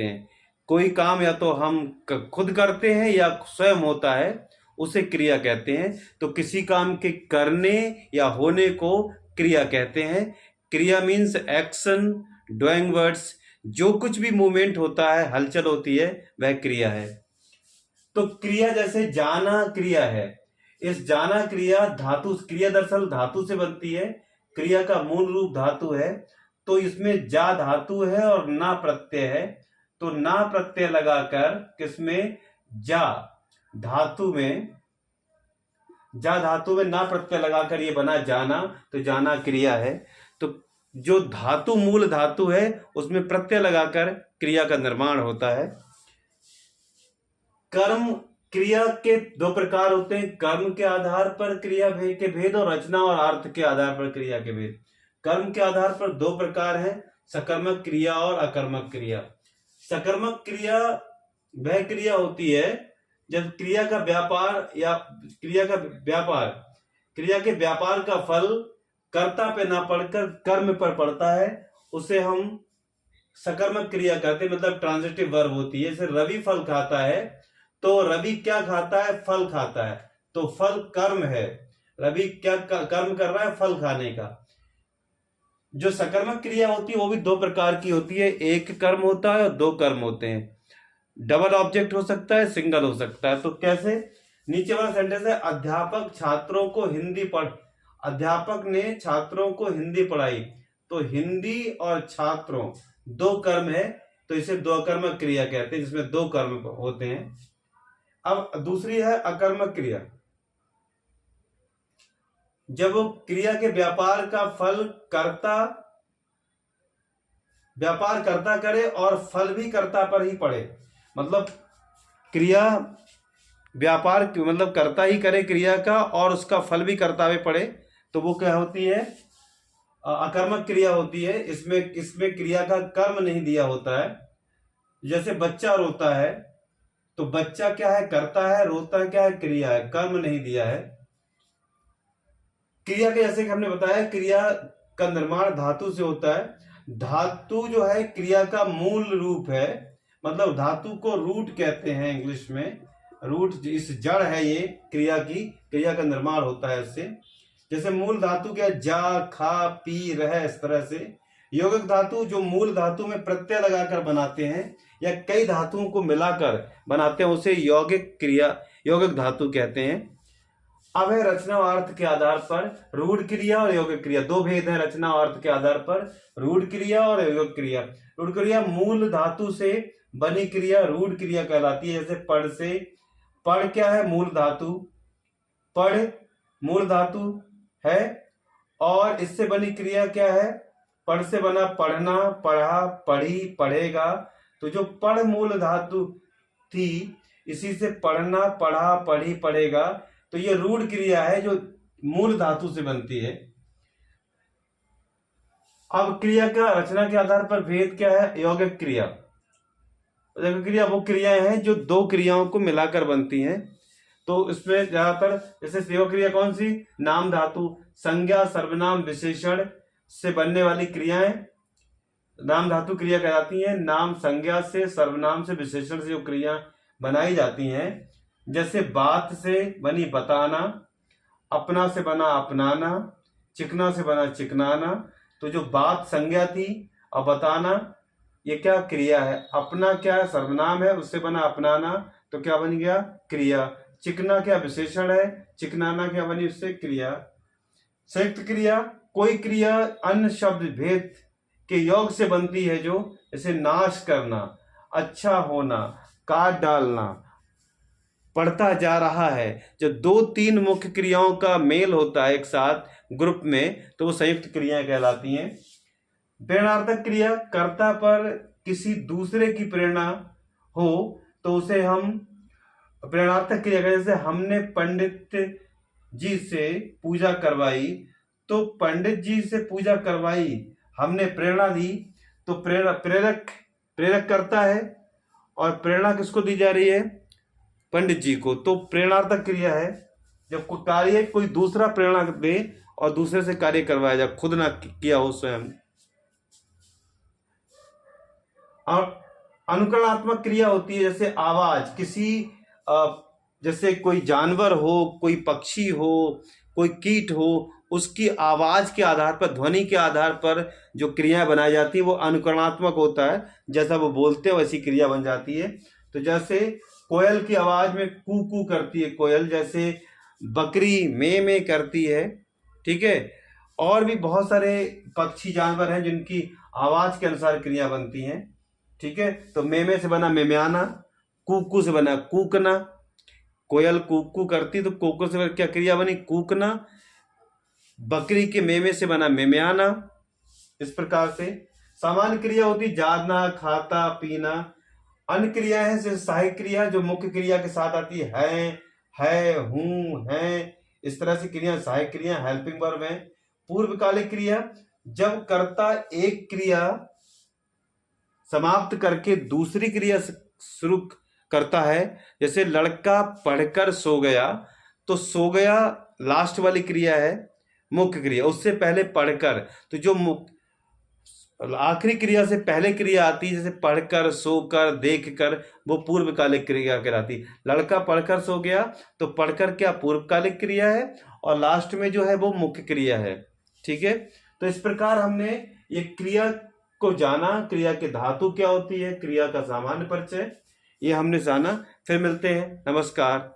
कहते हैं। कोई काम या तो हम खुद करते हैं या स्वयं होता है, उसे क्रिया कहते हैं। तो किसी काम के करने या होने को क्रिया कहते हैं। क्रिया मीन्स एक्शन, डूइंग वर्ड्स, जो कुछ भी मूवमेंट होता है, हलचल होती है, वह क्रिया है। तो क्रिया जैसे जाना क्रिया है। इस जाना क्रिया धातु, क्रिया दरअसल धातु से बनती है। क्रिया का मूल रूप धातु है। तो इसमें जा धातु है और ना प्रत्यय है। तो ना प्रत्यय लगाकर किसमें, जा धातु में, जा धातु में ना प्रत्यय लगाकर ये बना जाना। तो जाना क्रिया है। तो जो धातु मूल धातु है उसमें प्रत्यय लगाकर क्रिया का निर्माण होता है। कर्म क्रिया के दो प्रकार होते हैं, कर्म के आधार पर क्रिया के भेद और रचना और अर्थ के आधार पर क्रिया के भेद। कर्म के आधार पर दो प्रकार है, सकर्मक क्रिया और अकर्मक क्रिया। सकर्मक क्रिया वह क्रिया होती है जब क्रिया का व्यापार या क्रिया के व्यापार का फल कर्ता पे ना पड़कर कर्म पर पड़ता है, उसे हम सकर्मक क्रिया कहते हैं। मतलब ट्रांजिटिव वर्ब होती है। जैसे रवि फल खाता है, तो रवि क्या खाता है, फल खाता है, तो फल कर्म है। रवि क्या कर्म कर रहा है, फल खाने का। जो सकर्मक क्रिया होती है वो भी दो प्रकार की होती है, एक कर्म होता है और दो कर्म होते हैं। डबल ऑब्जेक्ट हो सकता है, सिंगल हो सकता है। तो कैसे, नीचे वाला सेंटेंस है, अध्यापक छात्रों को हिंदी अध्यापक ने छात्रों को हिंदी पढ़ाई। तो हिंदी और छात्रों दो कर्म है, तो इसे दो कर्मक क्रिया कहते हैं, जिसमें दो कर्म होते हैं। अब दूसरी है अकर्मक क्रिया। जब क्रिया के व्यापार का फल व्यापार करता करे और फल भी कर्ता पर ही पड़े। मतलब क्रिया व्यापार मतलब कर्ता ही करे क्रिया का और उसका फल भी कर्ता में पड़े, तो वो क्या होती है, अकर्मक क्रिया होती है। इसमें क्रिया का कर्म नहीं दिया होता है। जैसे बच्चा रोता है, तो बच्चा क्या है, कर्ता है, रोता क्या है, क्रिया है, कर्म नहीं दिया है। क्रिया के जैसे कि हमने बताया, क्रिया का निर्माण धातु से होता है। धातु जो है क्रिया का मूल रूप है। मतलब धातु को रूट कहते हैं इंग्लिश में। रूट इस जड़ है, ये क्रिया का निर्माण होता है इससे। जैसे मूल धातु क्या, जा, खा, पी, रह, इस तरह से। यौगिक धातु जो मूल धातु में प्रत्यय लगाकर बनाते हैं या कई धातुओं को मिलाकर बनाते हैं, उसे यौगिक धातु कहते हैं। अब है रचना और अर्थ के आधार पर रूढ़ क्रिया और यौगिक क्रिया। दो भेद है रचना और अर्थ के आधार पर, रूढ़ क्रिया और यौगिक क्रिया। रूढ़ क्रिया मूल धातु से बनी क्रिया रूढ़ क्रिया कहलाती है। जैसे पढ़ से, पढ़ क्या है, मूल धातु, पढ़ मूल धातु है और इससे बनी क्रिया क्या है, पढ़ से बना पढ़ना, पढ़ा, पढ़ी, पढ़ेगा। तो जो पढ़ मूल धातु थी, इसी से पढ़ना, पढ़ा, पढ़ी, पढ़ेगा। तो ये रूढ़ क्रिया है जो मूल धातु से बनती है। अब क्रिया का रचना के आधार पर भेद क्या है, यौगिक क्रिया। यौगिक क्रिया वो क्रियाएं हैं जो दो क्रियाओं को मिलाकर बनती हैं। तो इसमें ज्यादातर जैसे यौगिक क्रिया कौन सी, नाम धातु, संज्ञा, सर्वनाम, विशेषण से बनने वाली क्रियाएं नाम धातु क्रिया कहलाती हैं। नाम संज्ञा से, सर्वनाम से, विशेषण से जो क्रिया बनाई जाती हैं, जैसे बात से बनी बताना, अपना से बना अपनाना, चिकना से बना चिकनाना। तो जो बात संज्ञा थी और बताना ये क्या क्रिया है, अपना क्या है, सर्वनाम है, उससे बना अपनाना, तो क्या बन गया, क्रिया। चिकना क्या विशेषण है, चिकनाना क्या बनी उससे क्रिया। संयुक्त क्रिया कोई क्रिया अन्य शब्द भेद के योग से बनती है, जो जैसे नाश करना, अच्छा होना, काट डालना, पढ़ता जा रहा है। जब दो तीन मुख्य क्रियाओं का मेल होता है एक साथ ग्रुप में, तो वो संयुक्त क्रियाएं कहलाती हैं। प्रेरणार्थक क्रिया कर्ता पर किसी दूसरे की प्रेरणा हो तो उसे हम प्रेरणार्थक क्रिया कहते हैं। जैसे हमने पंडित जी से पूजा करवाई, तो पंडित जी से पूजा करवाई, हमने प्रेरणा दी, तो प्रेरक करता है और प्रेरणा किसको दी जा रही है, पंडित जी को। तो प्रेरणार्थक क्रिया है जब कोई कार्य कोई दूसरा प्रेरणा दे और दूसरे से कार्य करवाया जाए, खुद ना किया हो स्वयं। और अनुकरणात्मक क्रिया होती है, जैसे आवाज, किसी जैसे कोई जानवर हो, कोई पक्षी हो, कोई कीट हो, उसकी आवाज के आधार पर, ध्वनि के आधार पर जो क्रिया बनाई जाती है वो अनुकरणात्मक होता है। जैसा वो बोलते हैं वैसी क्रिया बन जाती है। तो जैसे कोयल की आवाज में कू कू करती है कोयल, जैसे बकरी में करती है, ठीक है। और भी बहुत सारे पक्षी जानवर हैं जिनकी आवाज के अनुसार क्रिया बनती हैं, ठीक है। तो में से बना मेम्याना, कू से बना कूकना। कोयल कू करती तो कोको से क्या क्रिया बनी, कूकना। बकरी के में से बना मेम्याना। इस प्रकार से सामान्य क्रिया होती जाना, खाता, पीना। अन्य क्रिया है जैसे सहायक क्रिया जो मुख्य क्रिया के साथ आती है, हूं, है। इस तरह से क्रिया सहायक क्रिया, हेल्पिंग वर्ब है। पूर्वकालिक क्रिया जब कर्ता एक क्रिया समाप्त करके दूसरी क्रिया शुरू करता है। जैसे लड़का पढ़कर सो गया, तो सो गया लास्ट वाली क्रिया है मुख्य क्रिया, उससे पहले पढ़कर। तो जो आखिरी क्रिया से पहले क्रिया आती है, जैसे पढ़कर, सोकर, देखकर, वो पूर्वकालिक क्रिया कहलाती। लड़का पढ़कर सो गया तो पढ़कर क्या पूर्वकालिक क्रिया है, और लास्ट में जो है वो मुख्य क्रिया है, ठीक है। तो इस प्रकार हमने ये क्रिया को जाना, क्रिया के धातु क्या होती है, क्रिया का सामान्य परिचय, ये हमने जाना। फिर मिलते हैं, नमस्कार।